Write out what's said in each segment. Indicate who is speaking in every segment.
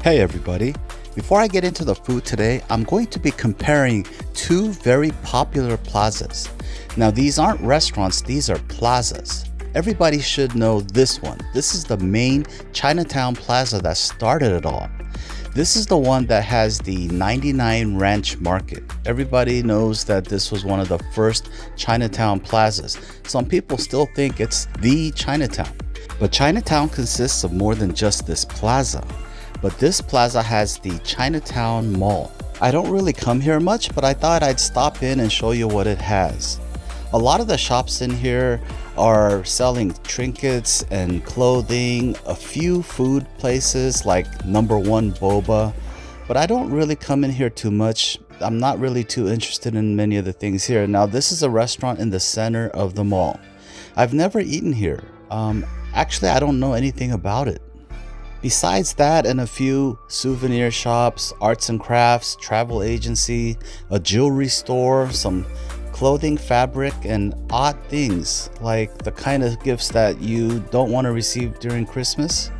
Speaker 1: Hey everybody, before I get into the food today, I'm going to be comparing two very popular plazas. Now these aren't restaurants, these are plazas. Everybody should know this one. This is the main Chinatown Plaza that started it all. This is the one that has the 99 Ranch Market. Everybody knows that this was one of the first Chinatown plazas. Some people still think it's the Chinatown. But Chinatown consists of more than just this plaza. But this plaza has the Chinatown Mall. I don't really come here much, but I thought I'd stop in and show you what it has. A lot of the shops in here are selling trinkets and clothing, a few food places like Number One Boba, but I don't really come in here too much. I'm not really too interested in many of the things here. Now this is a restaurant in the center of the mall. I've never eaten here. Actually, I don't know anything about it. Besides that and a few souvenir shops, arts and crafts, travel agency, a jewelry store, some clothing, fabric, and odd things like the kind of gifts that you don't want to receive during Christmas.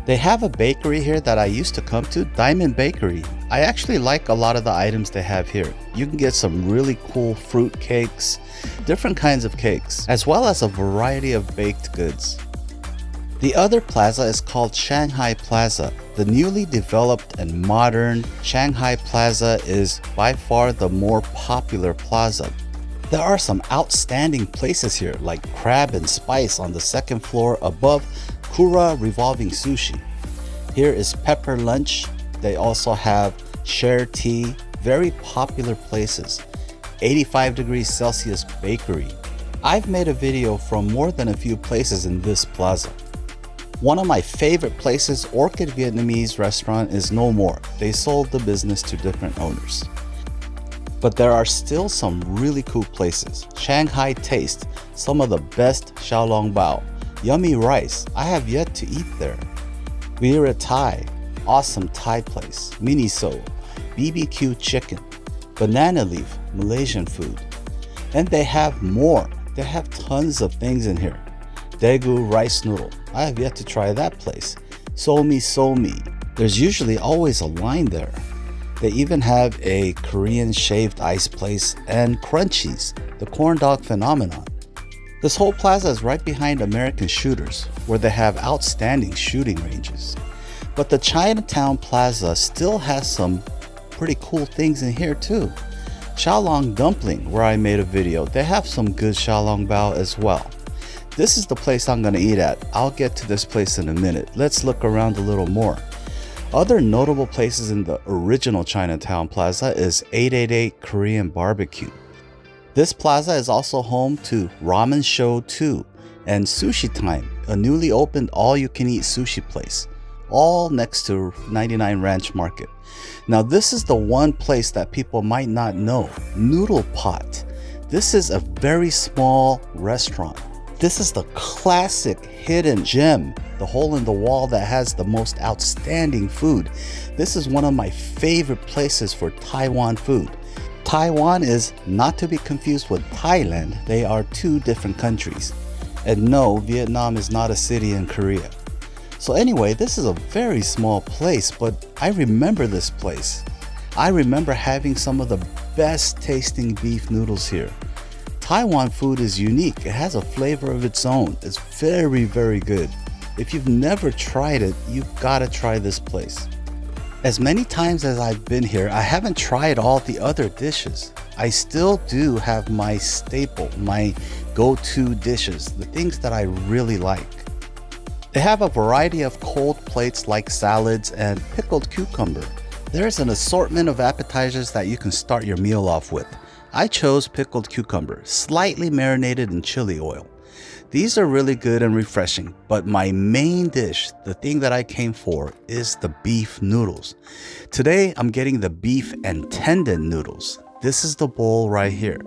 Speaker 1: They have a bakery here that I used to come to, Diamond Bakery. I actually like a lot of the items they have here. You can get some really cool fruit cakes, different kinds of cakes, as well as a variety of baked goods. The other plaza is called Shanghai Plaza. The newly developed and modern Shanghai Plaza is by far the more popular plaza. There are some outstanding places here like Crab and Spice on the second floor above Kura Revolving Sushi. Here is Pepper Lunch. They also have Share Tea, very popular places. 85 degrees Celsius Bakery. I've made a video from more than a few places in this plaza. One of my favorite places, Orchid Vietnamese restaurant, is no more. They sold the business to different owners. But there are still some really cool places. Shanghai Taste, some of the best xiaolongbao. Yummy rice, I have yet to eat there. Vira Thai, awesome Thai place. Miniso, BBQ chicken. Banana Leaf, Malaysian food. And they have more. They have tons of things in here. Daegu rice noodle. I have yet to try that place. Somi. There's usually always a line there. They even have a Korean shaved ice place and Crunchies, the corn dog phenomenon. This whole plaza is right behind American Shooters, where they have outstanding shooting ranges. But the Chinatown Plaza still has some pretty cool things in here too. Xiaolong Dumpling, where I made a video, they have some good xiaolongbao as well. This is the place I'm gonna eat at. I'll get to this place in a minute. Let's look around a little more. Other notable places in the original Chinatown Plaza is 888 Korean Barbecue. This plaza is also home to Ramen Show 2 and Sushi Time, a newly opened all-you-can-eat sushi place, all next to 99 Ranch Market. Now this is the one place that people might not know, Noodle Pot. This is a very small restaurant. This is the classic hidden gem, the hole in the wall that has the most outstanding food. This is one of my favorite places for Taiwan food. Taiwan is not to be confused with Thailand. They are two different countries. And no, Vietnam is not a city in Korea. So anyway, this is a very small place, but I remember this place. I remember having some of the best tasting beef noodles here. Taiwan food is unique. It has a flavor of its own. It's very, very good. If you've never tried it, you've got to try this place. As many times as I've been here, I haven't tried all the other dishes. I still do have my staple, my go-to dishes, the things that I really like. They have a variety of cold plates like salads and pickled cucumber. There's an assortment of appetizers that you can start your meal off with. I chose pickled cucumber, slightly marinated in chili oil. These are really good and refreshing, but my main dish, the thing that I came for, is the beef noodles. Today, I'm getting the beef and tendon noodles. This is the bowl right here.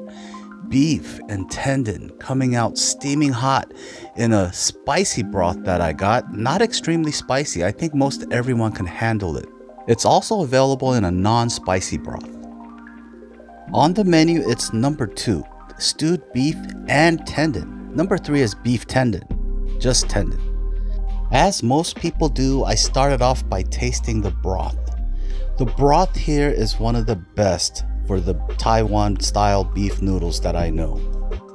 Speaker 1: Beef and tendon coming out steaming hot in a spicy broth that I got. Not extremely spicy. I think most everyone can handle it. It's also available in a non-spicy broth. On the menu, it's number 2, stewed beef and tendon. Number 3 is beef tendon, just tendon. As most people do, I started off by tasting the broth. The broth here is one of the best for the Taiwan style beef noodles that I know.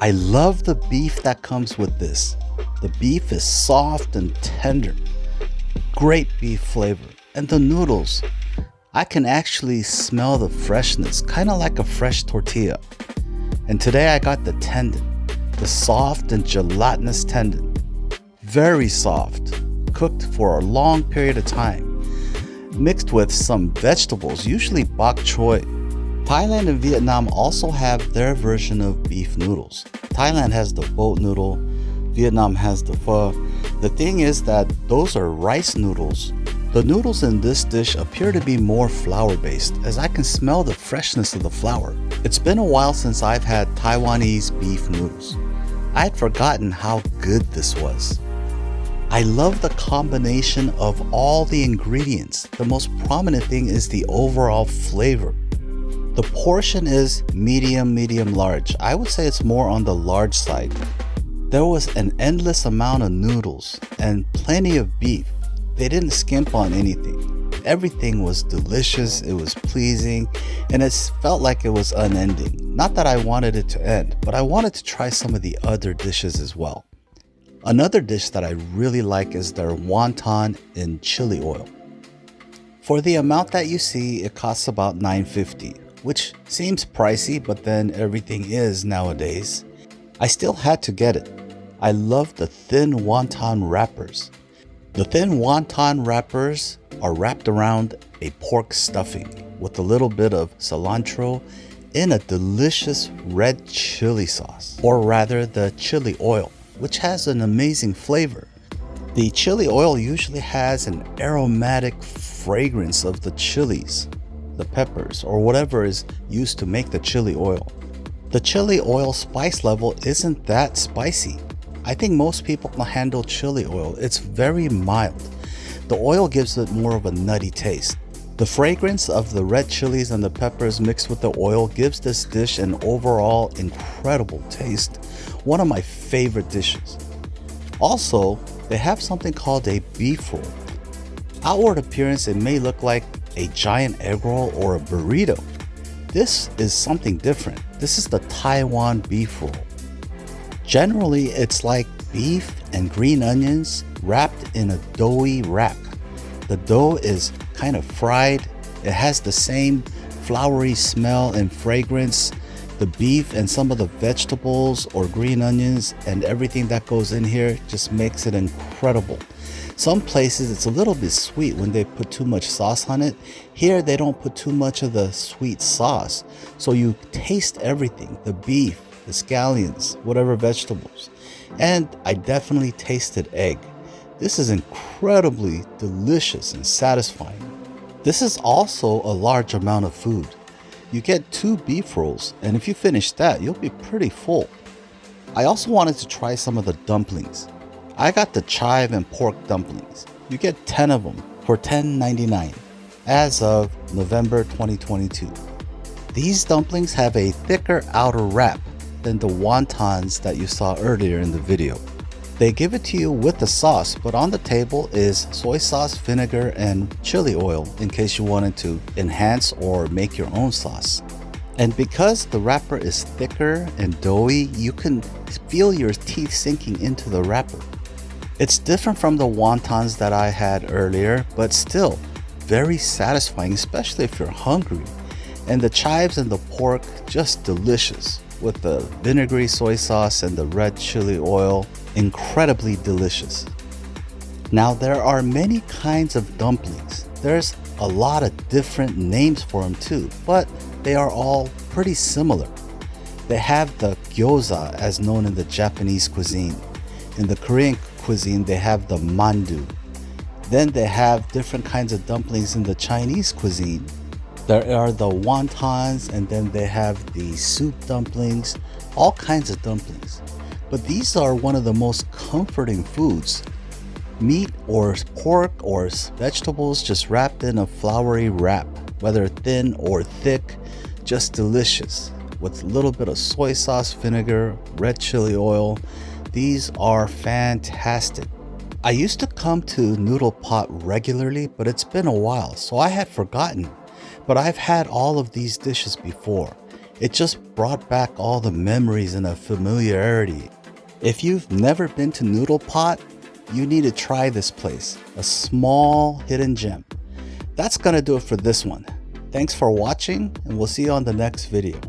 Speaker 1: I love the beef that comes with this. The beef is soft and tender. Great beef flavor. And the noodles, I can actually smell the freshness, kind of like a fresh tortilla. And today I got the tendon, the soft and gelatinous tendon. Very soft, cooked for a long period of time, mixed with some vegetables, usually bok choy. Thailand and Vietnam also have their version of beef noodles. Thailand has the boat noodle, Vietnam has the pho. The thing is that those are rice noodles. The noodles in this dish appear to be more flour-based, as I can smell the freshness of the flour. It's been a while since I've had Taiwanese beef noodles. I had forgotten how good this was. I love the combination of all the ingredients. The most prominent thing is the overall flavor. The portion is medium large. I would say it's more on the large side. There was an endless amount of noodles and plenty of beef. They didn't skimp on anything. Everything was delicious, it was pleasing, and it felt like it was unending. Not that I wanted it to end, but I wanted to try some of the other dishes as well. Another dish that I really like is their wonton in chili oil. For the amount that you see, it costs about $9.50, which seems pricey, but then everything is nowadays. I still had to get it. I love the thin wonton wrappers. The thin wonton wrappers are wrapped around a pork stuffing with a little bit of cilantro in a delicious red chili sauce, or rather the chili oil, which has an amazing flavor. The chili oil usually has an aromatic fragrance of the chilies, the peppers, or whatever is used to make the chili oil. The chili oil spice level isn't that spicy. I think most people can handle chili oil. It's very mild. The oil gives it more of a nutty taste. The fragrance of the red chilies and the peppers mixed with the oil gives this dish an overall incredible taste. One of my favorite dishes. Also, they have something called a beef roll. Outward appearance, it may look like a giant egg roll or a burrito. This is something different. This is the Taiwan beef roll. Generally, it's like beef and green onions wrapped in a doughy wrap. The dough is kind of fried. It has the same floury smell and fragrance. The beef and some of the vegetables or green onions and everything that goes in here just makes it incredible. Some places it's a little bit sweet when they put too much sauce on it. Here they don't put too much of the sweet sauce. So you taste everything, the beef, the scallions, whatever vegetables. And I definitely tasted egg. This is incredibly delicious and satisfying. This is also a large amount of food. You get 2 beef rolls, and if you finish that, you'll be pretty full. I also wanted to try some of the dumplings. I got the chive and pork dumplings. You get 10 of them for $10.99 as of November 2022. These dumplings have a thicker outer wrap than the wontons that you saw earlier in the video. They give it to you with the sauce, but on the table is soy sauce, vinegar, and chili oil in case you wanted to enhance or make your own sauce. And because the wrapper is thicker and doughy, you can feel your teeth sinking into the wrapper. It's different from the wontons that I had earlier, but still very satisfying, especially if you're hungry. And the chives and the pork, just delicious. With the vinegary soy sauce and the red chili oil, incredibly delicious. Now there are many kinds of dumplings. There's a lot of different names for them too, but they are all pretty similar. They have the gyoza as known in the Japanese cuisine. In the Korean cuisine, they have the mandu. Then they have different kinds of dumplings in the Chinese cuisine. There are the wontons, and then they have the soup dumplings, all kinds of dumplings. But these are one of the most comforting foods. Meat or pork or vegetables just wrapped in a floury wrap, whether thin or thick, just delicious. With a little bit of soy sauce, vinegar, red chili oil. These are fantastic. I used to come to Noodle Pot regularly, but it's been a while, so I had forgotten. But I've had all of these dishes before. It just brought back all the memories and the familiarity. If you've never been to Noodle Pot, you need to try this place, a small hidden gem. That's gonna do it for this one. Thanks for watching, and we'll see you on the next video.